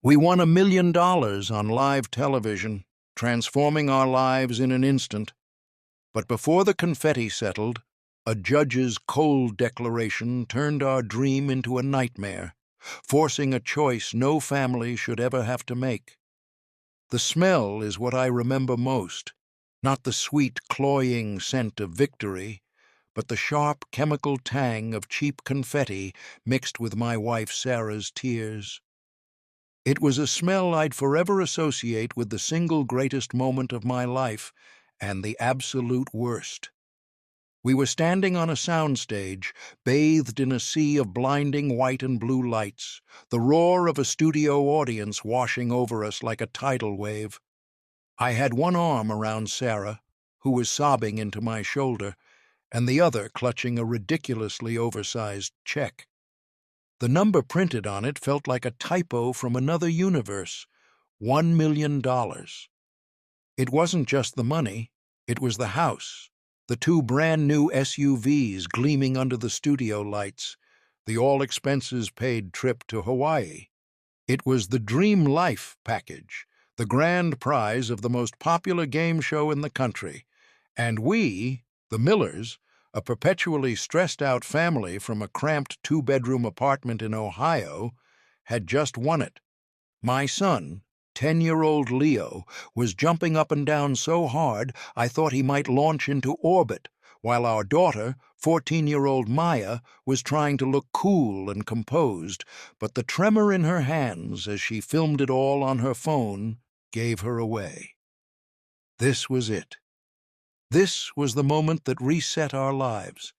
We won $1 million on live television, transforming our lives in an instant. But before the confetti settled, a judge's cold declaration turned our dream into a nightmare, forcing a choice no family should ever have to make. The smell is what I remember most, not the sweet, cloying scent of victory, but the sharp chemical tang of cheap confetti mixed with my wife Sarah's tears. It was a smell I'd forever associate with the single greatest moment of my life and the absolute worst. We were standing on a soundstage, bathed in a sea of blinding white and blue lights, the roar of a studio audience washing over us like a tidal wave. I had one arm around Sarah, who was sobbing into my shoulder, and the other clutching a ridiculously oversized check. The number printed on it felt like a typo from another universe: $1 million. It wasn't just the money, it was the house, the two brand-new SUVs gleaming under the studio lights, the all-expenses-paid trip to Hawaii. It was the Dream Life package, the grand prize of the most popular game show in the country, and we, the Millers, a perpetually stressed-out family from a cramped two-bedroom apartment in Ohio, had just won it. My son, 10-year-old Leo, was jumping up and down so hard I thought he might launch into orbit, while our daughter, 14-year-old Maya, was trying to look cool and composed, but the tremor in her hands as she filmed it all on her phone gave her away. This was it. This was the moment that reset our lives.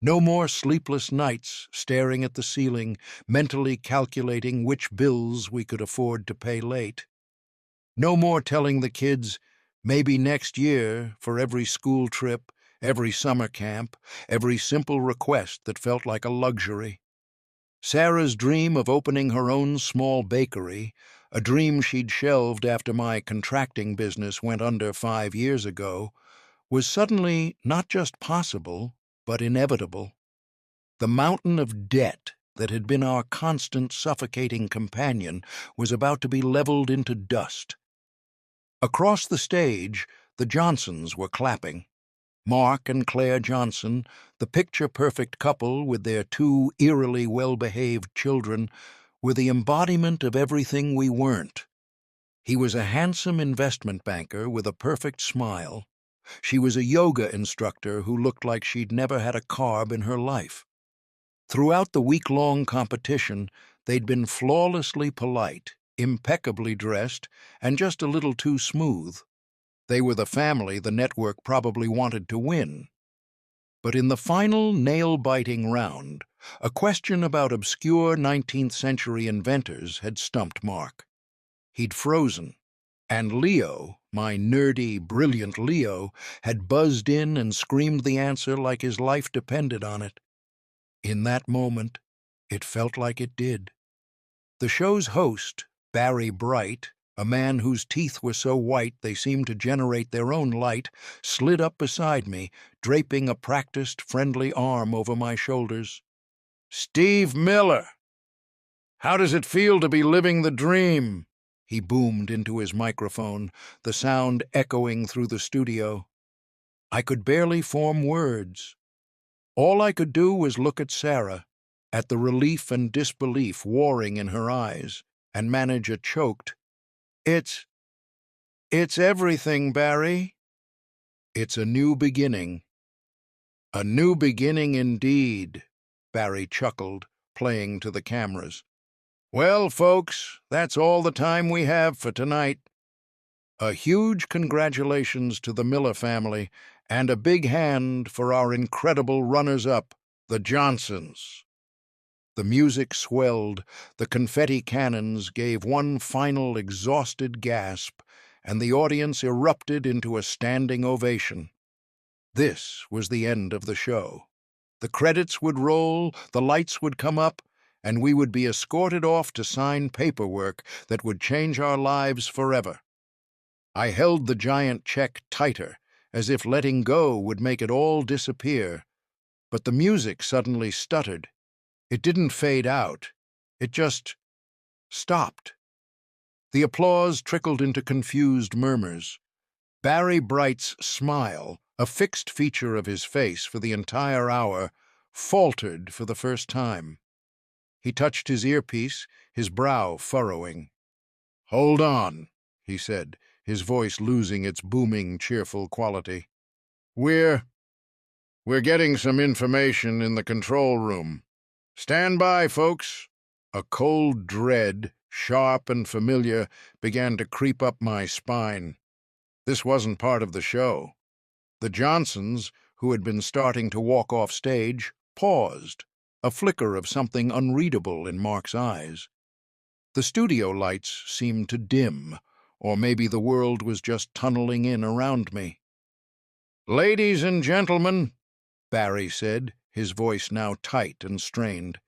No more sleepless nights staring at the ceiling, mentally calculating which bills we could afford to pay late. No more telling the kids, maybe next year, for every school trip, every summer camp, every simple request that felt like a luxury. Sarah's dream of opening her own small bakery, a dream she'd shelved after my contracting business went under 5 years ago, was suddenly not just possible, but inevitable. The mountain of debt that had been our constant suffocating companion was about to be leveled into dust. Across the stage, the Johnsons were clapping. Mark and Claire Johnson, the picture-perfect couple with their two eerily well-behaved children, were the embodiment of everything we weren't. He was a handsome investment banker with a perfect smile. She was a yoga instructor who looked like she'd never had a carb in her life. Throughout the week-long competition, they'd been flawlessly polite, impeccably dressed, and just a little too smooth. They were the family the network probably wanted to win. But in the final nail-biting round, a question about obscure 19th-century inventors had stumped Mark. He'd frozen, and Leo, my nerdy, brilliant Leo, had buzzed in and screamed the answer like his life depended on it. In that moment, it felt like it did. The show's host, Barry Bright, a man whose teeth were so white they seemed to generate their own light, slid up beside me, draping a practiced, friendly arm over my shoulders. "Steve Miller! How does it feel to be living the dream?" He boomed into his microphone, the sound echoing through the studio. I could barely form words. All I could do was look at Sarah, at the relief and disbelief warring in her eyes, and manage a choked, It's everything, Barry. It's a new beginning." "A new beginning indeed," Barry chuckled, playing to the cameras. "Well, folks, that's all the time we have for tonight. A huge congratulations to the Miller family, and a big hand for our incredible runners-up, the Johnsons." The music swelled, the confetti cannons gave one final exhausted gasp, and the audience erupted into a standing ovation. This was the end of the show. The credits would roll, the lights would come up, and we would be escorted off to sign paperwork that would change our lives forever. I held the giant check tighter, as if letting go would make it all disappear, but the music suddenly stuttered. It didn't fade out. It just stopped. The applause trickled into confused murmurs. Barry Bright's smile, a fixed feature of his face for the entire hour, faltered for the first time. He touched his earpiece, his brow furrowing. "Hold on," he said, his voice losing its booming, cheerful quality. We're getting some information in the control room. Stand by, folks." A cold dread, sharp and familiar, began to creep up my spine. This wasn't part of the show. The Johnsons, who had been starting to walk off stage, paused, a flicker of something unreadable in Mark's eyes. The studio lights seemed to dim, or maybe the world was just tunneling in around me. "Ladies and gentlemen," Barry said, his voice now tight and strained,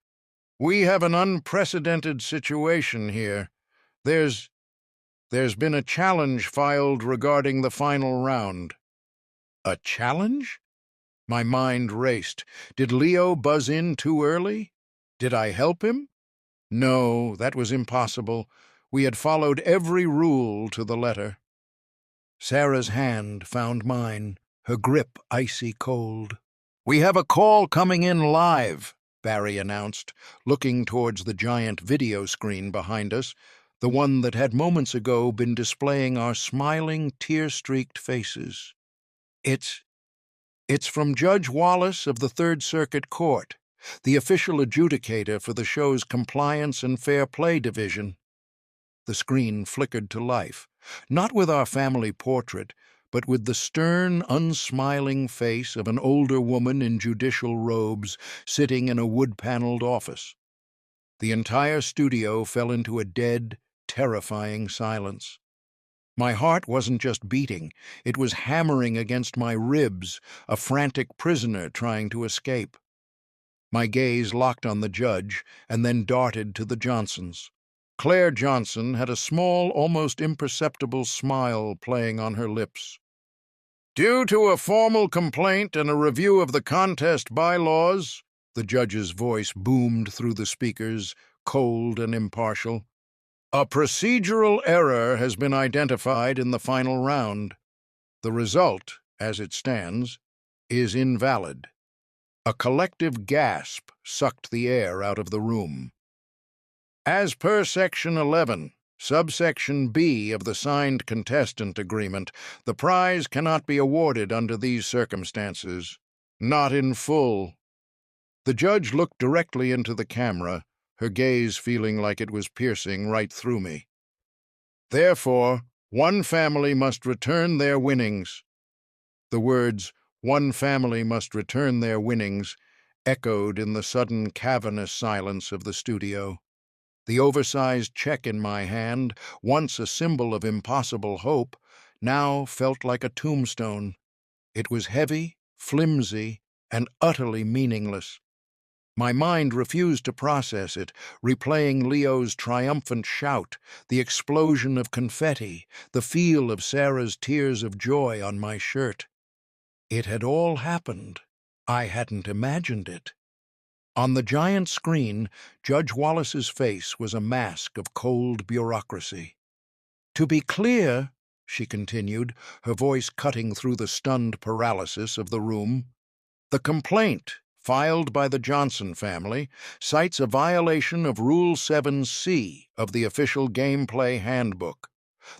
"we have an unprecedented situation here. There's been a challenge filed regarding the final round." A challenge? My mind raced. Did Leo buzz in too early? Did I help him? No, that was impossible. We had followed every rule to the letter. Sarah's hand found mine, her grip icy cold. "We have a call coming in live," Barry announced, looking towards the giant video screen behind us, the one that had moments ago been displaying our smiling, tear-streaked faces. It's from Judge Wallace of the Third Circuit Court, the official adjudicator for the show's Compliance and Fair Play Division." The screen flickered to life, not with our family portrait, but with the stern, unsmiling face of an older woman in judicial robes sitting in a wood-paneled office. The entire studio fell into a dead, terrifying silence. My heart wasn't just beating, it was hammering against my ribs, a frantic prisoner trying to escape. My gaze locked on the judge and then darted to the Johnsons. Claire Johnson had a small, almost imperceptible smile playing on her lips. "Due to a formal complaint and a review of the contest bylaws," the judge's voice boomed through the speakers, cold and impartial, "a procedural error has been identified in the final round. The result, as it stands, is invalid." A collective gasp sucked the air out of the room. "As per Section 11, Subsection B of the signed contestant agreement, the prize cannot be awarded under these circumstances. Not in full." The judge looked directly into the camera, her gaze feeling like it was piercing right through me. "Therefore, one family must return their winnings." The words, "one family must return their winnings," echoed in the sudden cavernous silence of the studio. The oversized check in my hand, once a symbol of impossible hope, now felt like a tombstone. It was heavy, flimsy, and utterly meaningless. My mind refused to process it, replaying Leo's triumphant shout, the explosion of confetti, the feel of Sarah's tears of joy on my shirt. It had all happened. I hadn't imagined it. On the giant screen, Judge Wallace's face was a mask of cold bureaucracy. "To be clear," she continued, her voice cutting through the stunned paralysis of the room, "the complaint filed by the Johnson family cites a violation of Rule 7C of the official gameplay handbook.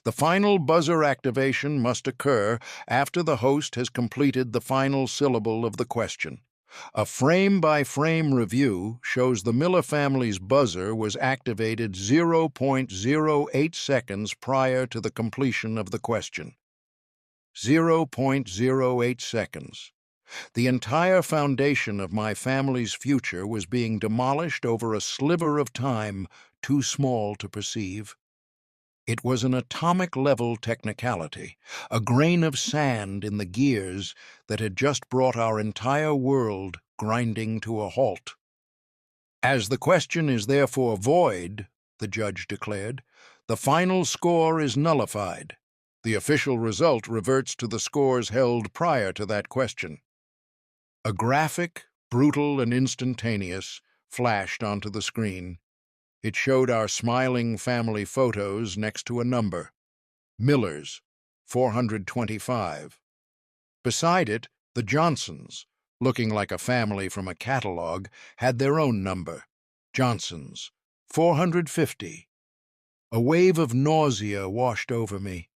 The final buzzer activation must occur after the host has completed the final syllable of the question. A frame-by-frame review shows the Miller family's buzzer was activated 0.08 seconds prior to the completion of the question. 0.08 seconds. The entire foundation of my family's future was being demolished over a sliver of time too small to perceive. It was an atomic-level technicality, a grain of sand in the gears that had just brought our entire world grinding to a halt. "As the question is therefore void," the judge declared, "the final score is nullified. The official result reverts to the scores held prior to that question." A graphic, brutal, and instantaneous, flashed onto the screen. It showed our smiling family photos next to a number. Miller's, 425. Beside it, the Johnsons, looking like a family from a catalog, had their own number. Johnsons, 450. A wave of nausea washed over me.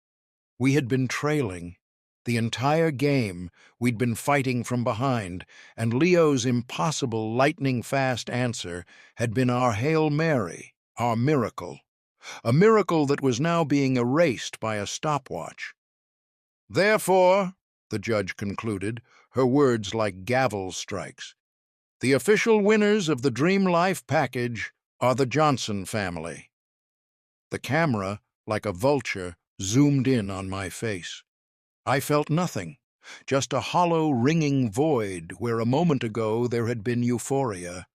We had been trailing. The entire game, we'd been fighting from behind, and Leo's impossible lightning-fast answer had been our Hail Mary, our miracle. A miracle that was now being erased by a stopwatch. Therefore, the judge concluded, her words like gavel strikes, the official winners of the Dream Life package are the Johnson family. The camera, like a vulture, zoomed in on my face. I felt nothing, just a hollow, ringing void where a moment ago there had been euphoria.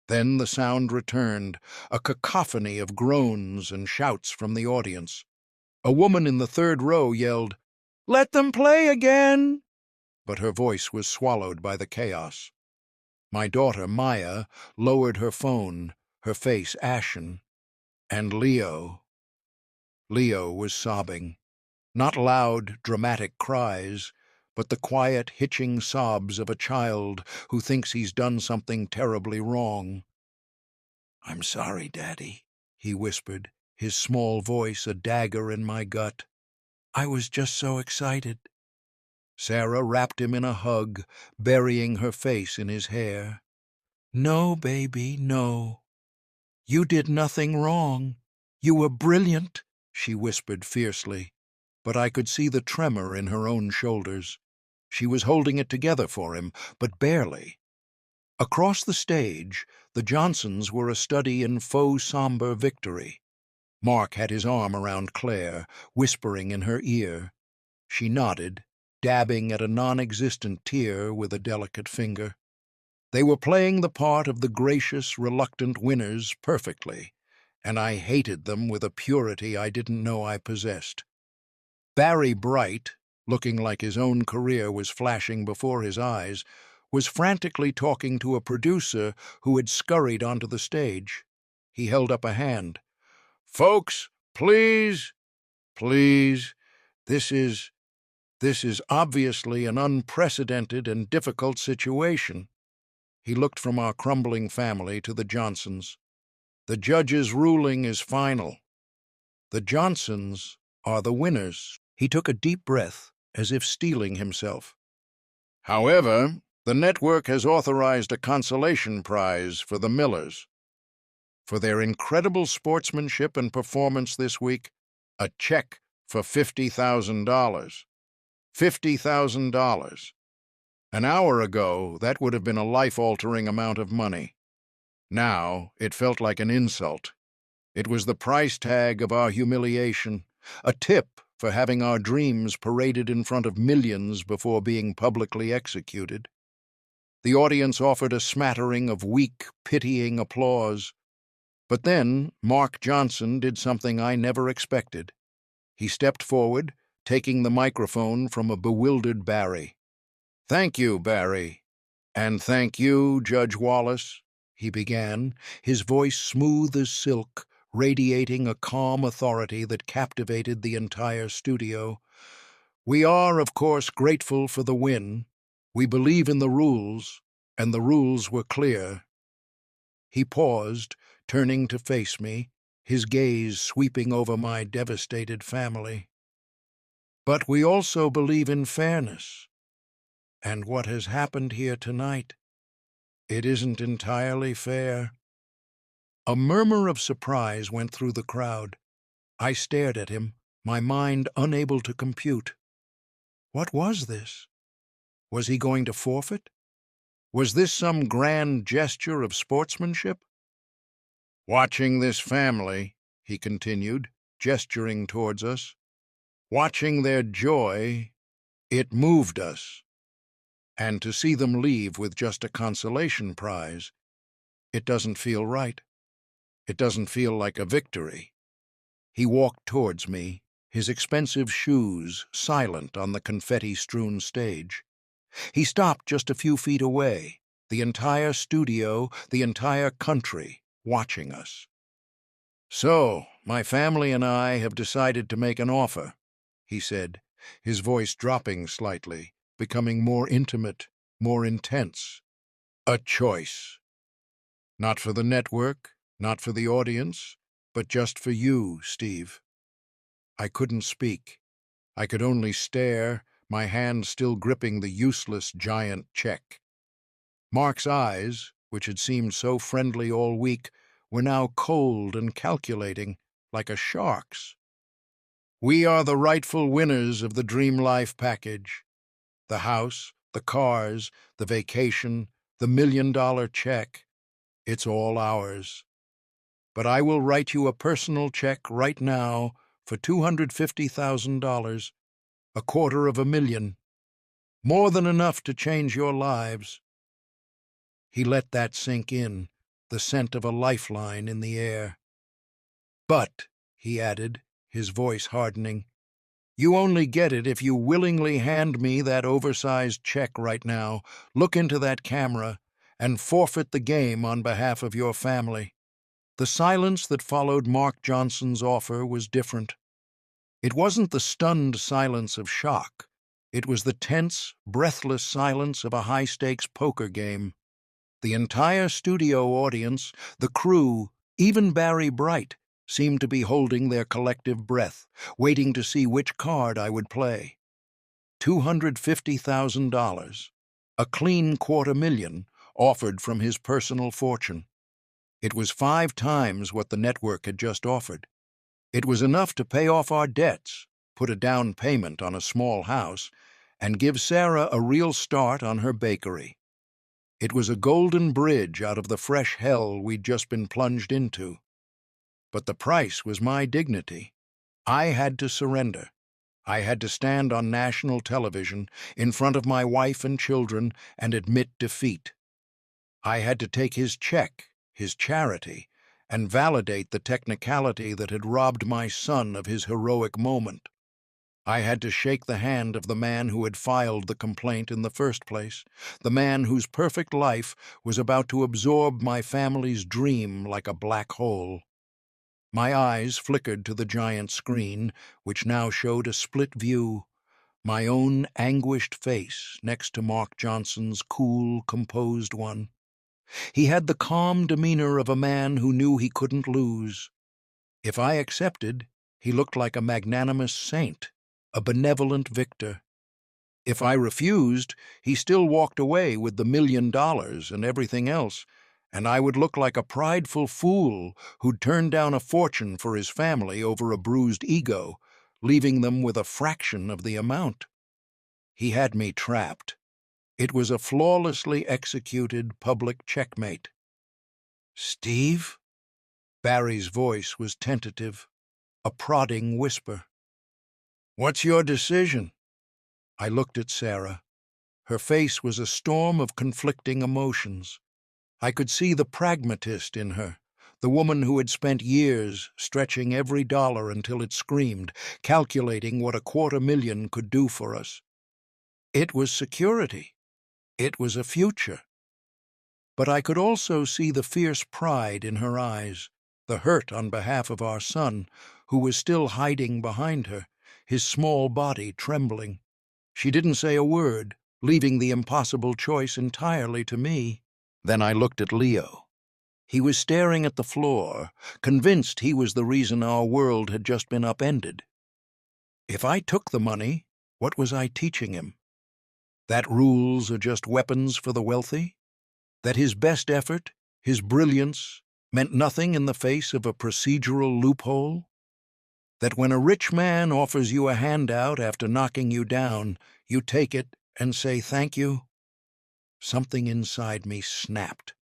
Then the sound returned, a cacophony of groans and shouts from the audience. A woman in the third row yelled, "Let them play again!" But her voice was swallowed by the chaos. My daughter, Maya, lowered her phone, her face ashen. And Leo was sobbing. Not loud, dramatic cries, but the quiet, hitching sobs of a child who thinks he's done something terribly wrong. "I'm sorry, Daddy," he whispered, his small voice a dagger in my gut. "I was just so excited." Sarah wrapped him in a hug, burying her face in his hair. "No, baby, no. You did nothing wrong. You were brilliant," she whispered fiercely, but I could see the tremor in her own shoulders. She was holding it together for him, but barely. Across the stage, the Johnsons were a study in faux somber victory. Mark had his arm around Claire, whispering in her ear. She nodded, dabbing at a non-existent tear with a delicate finger. They were playing the part of the gracious, reluctant winners perfectly, and I hated them with a purity I didn't know I possessed. Barry Bright, looking like his own career was flashing before his eyes, was frantically talking to a producer who had scurried onto the stage. He held up a hand. "Folks, please, please, this is obviously an unprecedented and difficult situation." He looked from our crumbling family to the Johnsons. "The judge's ruling is final. The Johnsons are the winners." He took a deep breath, as if steeling himself. "However, the network has authorized a consolation prize for the Millers. For their incredible sportsmanship and performance this week, a check for $50,000. $50,000. An hour ago, that would have been a life-altering amount of money. Now, it felt like an insult. It was the price tag of our humiliation, a tip for having our dreams paraded in front of millions before being publicly executed. The audience offered a smattering of weak, pitying applause. But then Mark Johnson did something I never expected. He stepped forward, taking the microphone from a bewildered Barry. "Thank you, Barry. And thank you, Judge Wallace," he began, his voice smooth as silk, radiating a calm authority that captivated the entire studio. "We are, of course, grateful for the win. We believe in the rules, and the rules were clear." He paused, turning to face me, his gaze sweeping over my devastated family. "But we also believe in fairness. And what has happened here tonight, it isn't entirely fair." A murmur of surprise went through the crowd. I stared at him, my mind unable to compute. What was this? Was he going to forfeit? Was this some grand gesture of sportsmanship? "Watching this family," he continued, gesturing towards us, "watching their joy, it moved us. And to see them leave with just a consolation prize, it doesn't feel right. It doesn't feel like a victory." He walked towards me, his expensive shoes silent on the confetti-strewn stage. He stopped just a few feet away, the entire studio, the entire country, watching us. "So, my family and I have decided to make an offer," he said, his voice dropping slightly, becoming more intimate, more intense. "A choice. Not for the network, not for the audience, but just for you, Steve." I couldn't speak. I could only stare, my hand still gripping the useless giant check. Mark's eyes, which had seemed so friendly all week, were now cold and calculating, like a shark's. "We are the rightful winners of the Dream Life package. The house, the cars, the vacation, the $1 million check. It's all ours. But I will write you a personal check right now for $250,000, $250,000, more than enough to change your lives." He let that sink in, the scent of a lifeline in the air. "But," he added, his voice hardening, "you only get it if you willingly hand me that oversized check right now, look into that camera, and forfeit the game on behalf of your family." The silence that followed Mark Johnson's offer was different. It wasn't the stunned silence of shock. It was the tense, breathless silence of a high-stakes poker game. The entire studio audience, the crew, even Barry Bright, seemed to be holding their collective breath, waiting to see which card I would play. $250,000, a clean $250,000, offered from his personal fortune. It was 5 times what the network had just offered. It was enough to pay off our debts, put a down payment on a small house, and give Sarah a real start on her bakery. It was a golden bridge out of the fresh hell we'd just been plunged into. But the price was my dignity. I had to surrender. I had to stand on national television, in front of my wife and children, and admit defeat. I had to take his check, his charity, and validate the technicality that had robbed my son of his heroic moment. I had to shake the hand of the man who had filed the complaint in the first place, the man whose perfect life was about to absorb my family's dream like a black hole. My eyes flickered to the giant screen, which now showed a split view, my own anguished face next to Mark Johnson's cool, composed one. He had the calm demeanor of a man who knew he couldn't lose. If I accepted, he looked like a magnanimous saint, a benevolent victor. If I refused, he still walked away with the $1 million and everything else, and I would look like a prideful fool who'd turned down a fortune for his family over a bruised ego, leaving them with a fraction of the amount. He had me trapped. It was a flawlessly executed public checkmate. "Steve?" Barry's voice was tentative, a prodding whisper. "What's your decision?" I looked at Sarah. Her face was a storm of conflicting emotions. I could see the pragmatist in her, the woman who had spent years stretching every dollar until it screamed, calculating what a $250,000 could do for us. It was security. It was a future. But I could also see the fierce pride in her eyes, the hurt on behalf of our son, who was still hiding behind her, his small body trembling. She didn't say a word, leaving the impossible choice entirely to me. Then I looked at Leo. He was staring at the floor, convinced he was the reason our world had just been upended. If I took the money, what was I teaching him? That rules are just weapons for the wealthy? That his best effort, his brilliance, meant nothing in the face of a procedural loophole? That when a rich man offers you a handout after knocking you down, you take it and say thank you? Something inside me snapped.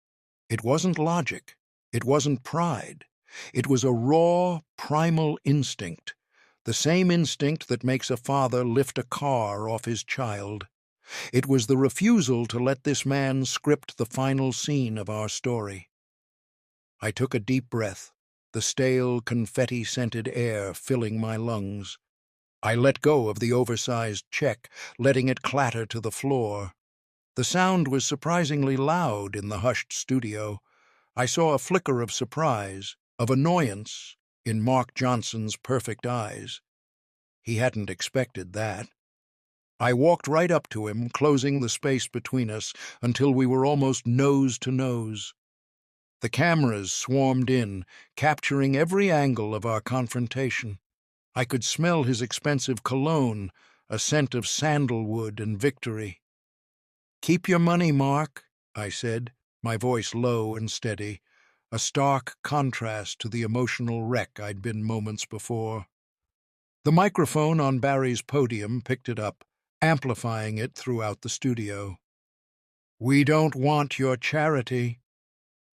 It wasn't logic. It wasn't pride. It was a raw, primal instinct, the same instinct that makes a father lift a car off his child. It was the refusal to let this man script the final scene of our story. I took a deep breath, the stale, confetti-scented air filling my lungs. I let go of the oversized check, letting it clatter to the floor. The sound was surprisingly loud in the hushed studio. I saw a flicker of surprise, of annoyance, in Mark Johnson's perfect eyes. He hadn't expected that. I walked right up to him, closing the space between us until we were almost nose to nose. The cameras swarmed in, capturing every angle of our confrontation. I could smell his expensive cologne, a scent of sandalwood and victory. "Keep your money, Mark," I said, my voice low and steady, a stark contrast to the emotional wreck I'd been moments before. The microphone on Barry's podium picked it up, amplifying it throughout the studio. "We don't want your charity."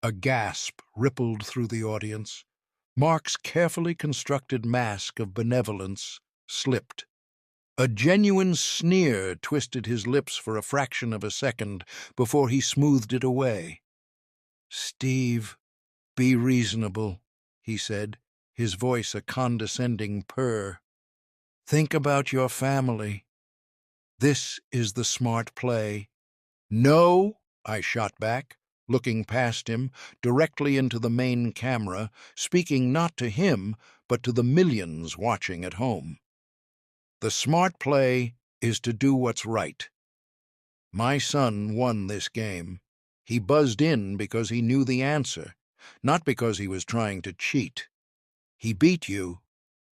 A gasp rippled through the audience. Mark's carefully constructed mask of benevolence slipped. A genuine sneer twisted his lips for a fraction of a second before he smoothed it away. "Steve, be reasonable," he said, his voice a condescending purr. "Think about your family. This is the smart play." "No," I shot back, looking past him, directly into the main camera, speaking not to him, but to the millions watching at home. "The smart play is to do what's right. My son won this game. He buzzed in because he knew the answer, not because he was trying to cheat. He beat you.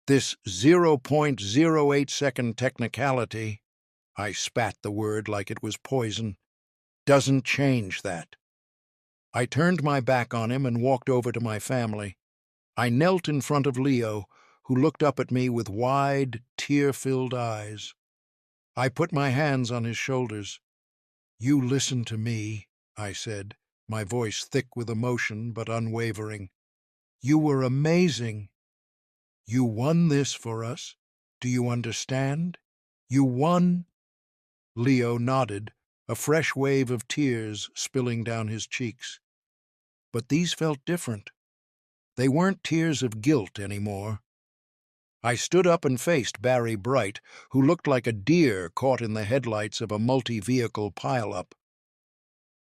This 0.08-second technicality," I spat the word like it was poison, "doesn't change that." I turned my back on him and walked over to my family. I knelt in front of Leo, who looked up at me with wide, tear-filled eyes. I put my hands on his shoulders. "You listen to me," I said, my voice thick with emotion but unwavering. "You were amazing. You won this for us. Do you understand? You won." Leo nodded, a fresh wave of tears spilling down his cheeks. But these felt different. They weren't tears of guilt anymore. I stood up and faced Barry Bright, who looked like a deer caught in the headlights of a multi-vehicle pileup.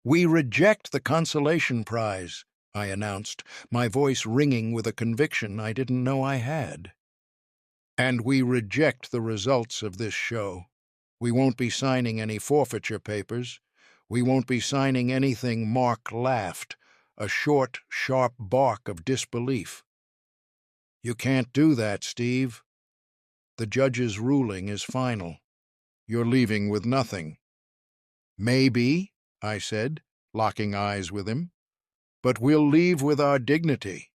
"We reject the consolation prize," I announced, my voice ringing with a conviction I didn't know I had. "And we reject the results of this show. We won't be signing any forfeiture papers. We won't be signing anything." Mark laughed, a short, sharp bark of disbelief. "You can't do that, Steve. The judge's ruling is final. You're leaving with nothing." "Maybe," I said, locking eyes with him, "but we'll leave with our dignity,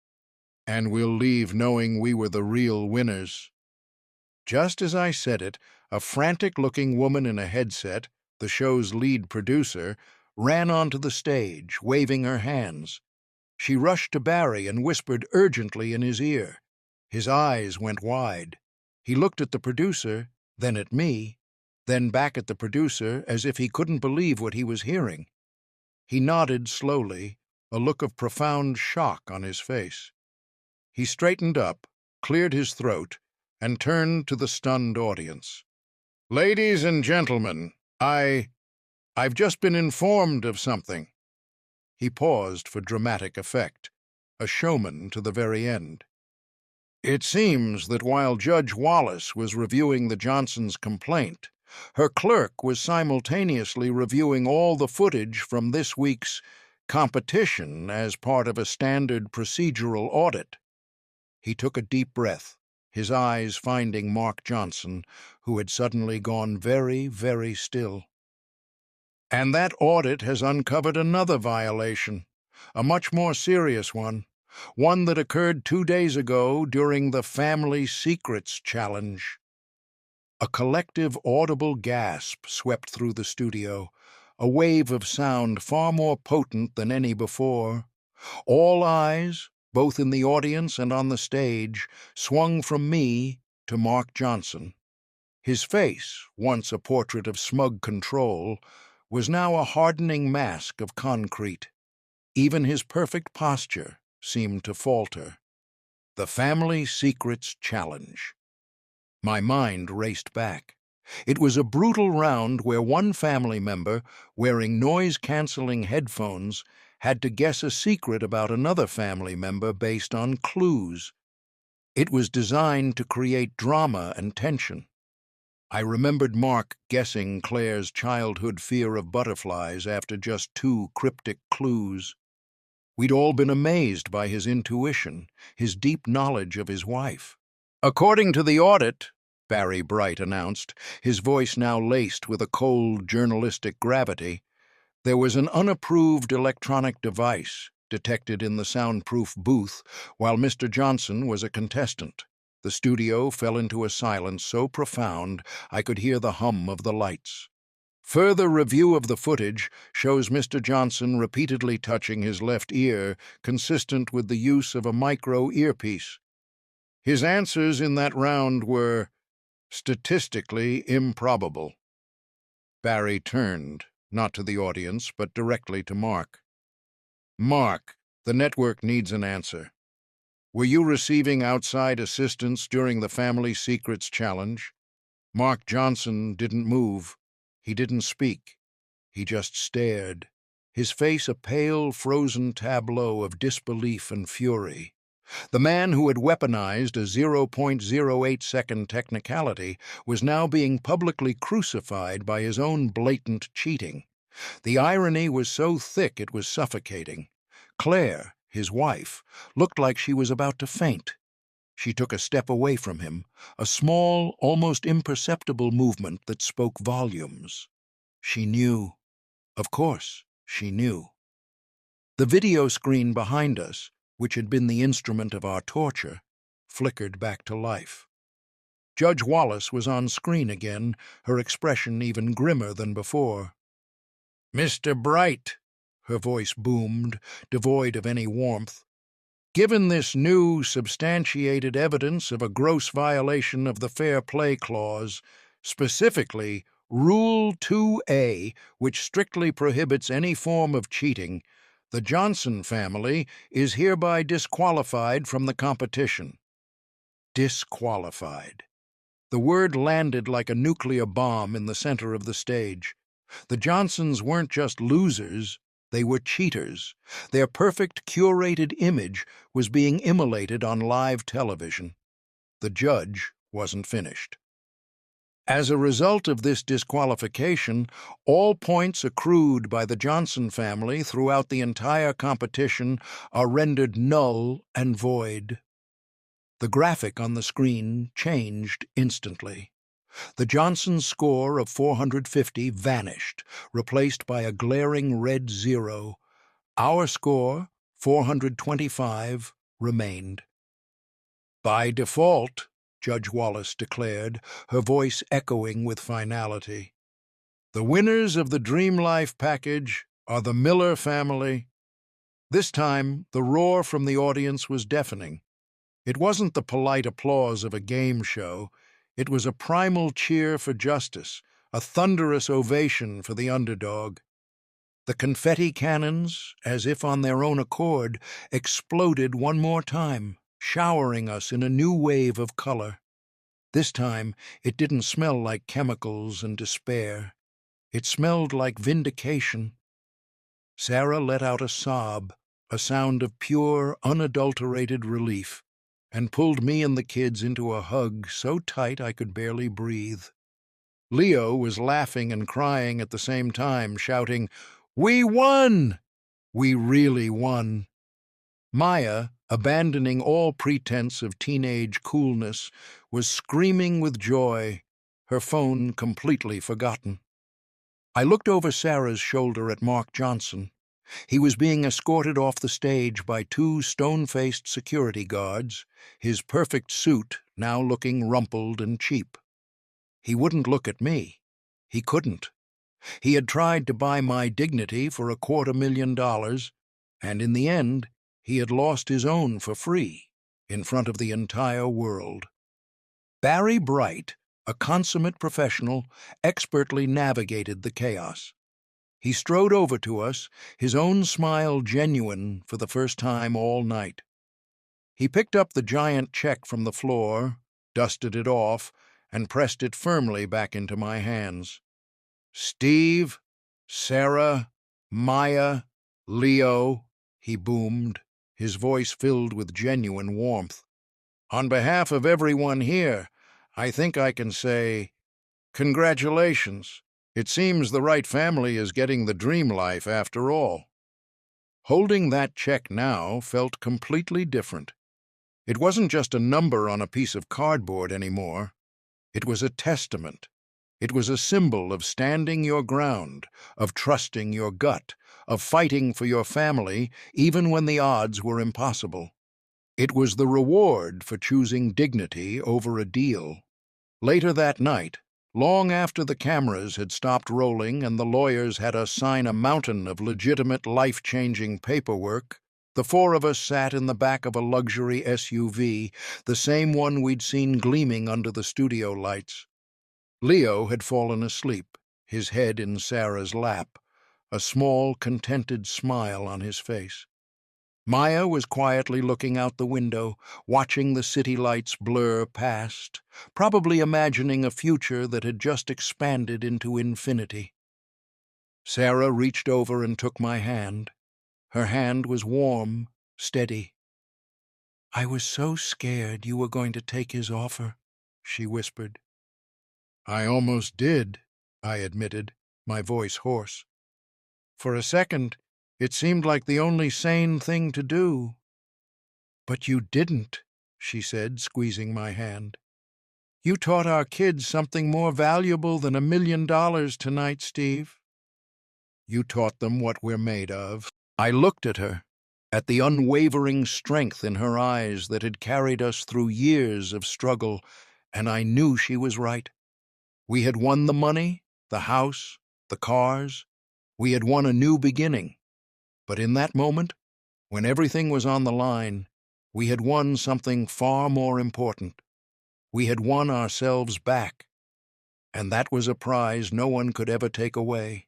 and we'll leave knowing we were the real winners." Just as I said it, a frantic-looking woman in a headset, the show's lead producer, ran onto the stage, waving her hands. She rushed to Barry and whispered urgently in his ear. His eyes went wide. He looked at the producer, then at me, then back at the producer as if he couldn't believe what he was hearing. He nodded slowly, a look of profound shock on his face. He straightened up, cleared his throat, and turned to the stunned audience. "Ladies and gentlemen, I've just been informed of something." He paused for dramatic effect, a showman to the very end. "It seems that while Judge Wallace was reviewing the Johnsons' complaint, her clerk was simultaneously reviewing all the footage from this week's competition as part of a standard procedural audit." He took a deep breath, his eyes finding Mark Johnson, who had suddenly gone very, very still. "And that audit has uncovered another violation, a much more serious one that occurred 2 days ago during the Family Secrets Challenge." A collective audible gasp swept through the studio, a wave of sound far more potent than any before. All eyes, both in the audience and on the stage, swung from me to Mark Johnson. His face, once a portrait of smug control, was now a hardening mask of concrete. Even his perfect posture seemed to falter. The Family Secrets Challenge. My mind raced back. It was a brutal round where one family member, wearing noise-canceling headphones, had to guess a secret about another family member based on clues. It was designed to create drama and tension. I remembered Mark guessing Claire's childhood fear of butterflies after just 2 cryptic clues. We'd all been amazed by his intuition, his deep knowledge of his wife. "According to the audit," Barry Bright announced, his voice now laced with a cold journalistic gravity, "there was an unapproved electronic device detected in the soundproof booth while Mr. Johnson was a contestant." The studio fell into a silence so profound I could hear the hum of the lights. Further review of the footage shows Mr. Johnson repeatedly touching his left ear, consistent with the use of a micro earpiece. His answers in that round were statistically improbable. Barry turned, not to the audience, but directly to Mark. "Mark, the network needs an answer. Were you receiving outside assistance during the Family Secrets Challenge?" Mark Johnson didn't move. He didn't speak. He just stared, his face a pale, frozen tableau of disbelief and fury. The man who had weaponized a 0.08-second technicality was now being publicly crucified by his own blatant cheating. The irony was so thick it was suffocating. Claire, his wife, looked like she was about to faint. She took a step away from him, a small, almost imperceptible movement that spoke volumes. She knew. Of course, she knew. The video screen behind us, which had been the instrument of our torture, flickered back to life. Judge Wallace was on screen again, her expression even grimmer than before. "Mr. Bright," her voice boomed, devoid of any warmth, "given this new, substantiated evidence of a gross violation of the Fair Play Clause, specifically Rule 2A, which strictly prohibits any form of cheating, the Johnson family is hereby disqualified from the competition." Disqualified. The word landed like a nuclear bomb in the center of the stage. The Johnsons weren't just losers, they were cheaters. Their perfect, curated image was being immolated on live television. The judge wasn't finished. As a result of this disqualification, all points accrued by the Johnson family throughout the entire competition are rendered null and void. The graphic on the screen changed instantly. The Johnsons' score of 450 vanished, replaced by a glaring red 0. Our score, 425, remained. "By default," Judge Wallace declared, her voice echoing with finality, "the winners of the Dream Life package are the Miller family." This time, the roar from the audience was deafening. It wasn't the polite applause of a game show. It was a primal cheer for justice, a thunderous ovation for the underdog. The confetti cannons, as if on their own accord, exploded one more time, showering us in a new wave of color. This time, it didn't smell like chemicals and despair. It smelled like vindication. Sarah let out a sob, a sound of pure, unadulterated relief, and pulled me and the kids into a hug so tight I could barely breathe. Leo was laughing and crying at the same time, shouting, "We won! We really won!" Maya, abandoning all pretense of teenage coolness, was screaming with joy, her phone completely forgotten. I looked over Sarah's shoulder at Mark Johnson. He was being escorted off the stage by 2 stone-faced security guards, his perfect suit now looking rumpled and cheap. He wouldn't look at me. He couldn't. He had tried to buy my dignity for $250,000, and in the end, he had lost his own for free, in front of the entire world. Barry Bright, a consummate professional, expertly navigated the chaos. He strode over to us, his own smile genuine for the first time all night. He picked up the giant check from the floor, dusted it off, and pressed it firmly back into my hands. "Steve, Sarah, Maya, Leo," he boomed, his voice filled with genuine warmth. On behalf of everyone here, I think I can say, congratulations. It seems the right family is getting the dream life after all. Holding that check now felt completely different. It wasn't just a number on a piece of cardboard anymore. It was a testament. It was a symbol of standing your ground, of trusting your gut, of fighting for your family even when the odds were impossible. It was the reward for choosing dignity over a deal. Later that night, long after the cameras had stopped rolling and the lawyers had us sign a mountain of legitimate life-changing paperwork, the four of us sat in the back of a luxury SUV, the same one we'd seen gleaming under the studio lights. Leo had fallen asleep, his head in Sarah's lap, a small, contented smile on his face. Maya was quietly looking out the window, watching the city lights blur past, probably imagining a future that had just expanded into infinity. Sarah reached over and took my hand. Her hand was warm, steady. "I was so scared you were going to take his offer," she whispered. "I almost did," I admitted, my voice hoarse. "For a second, it seemed like the only sane thing to do." "But you didn't," she said, squeezing my hand. "You taught our kids something more valuable than $1 million tonight, Steve." "You taught them what we're made of." I looked at her, at the unwavering strength in her eyes that had carried us through years of struggle, and I knew she was right. We had won the money, the house, the cars. We had won a new beginning. But in that moment, when everything was on the line, we had won something far more important. We had won ourselves back, and that was a prize no one could ever take away.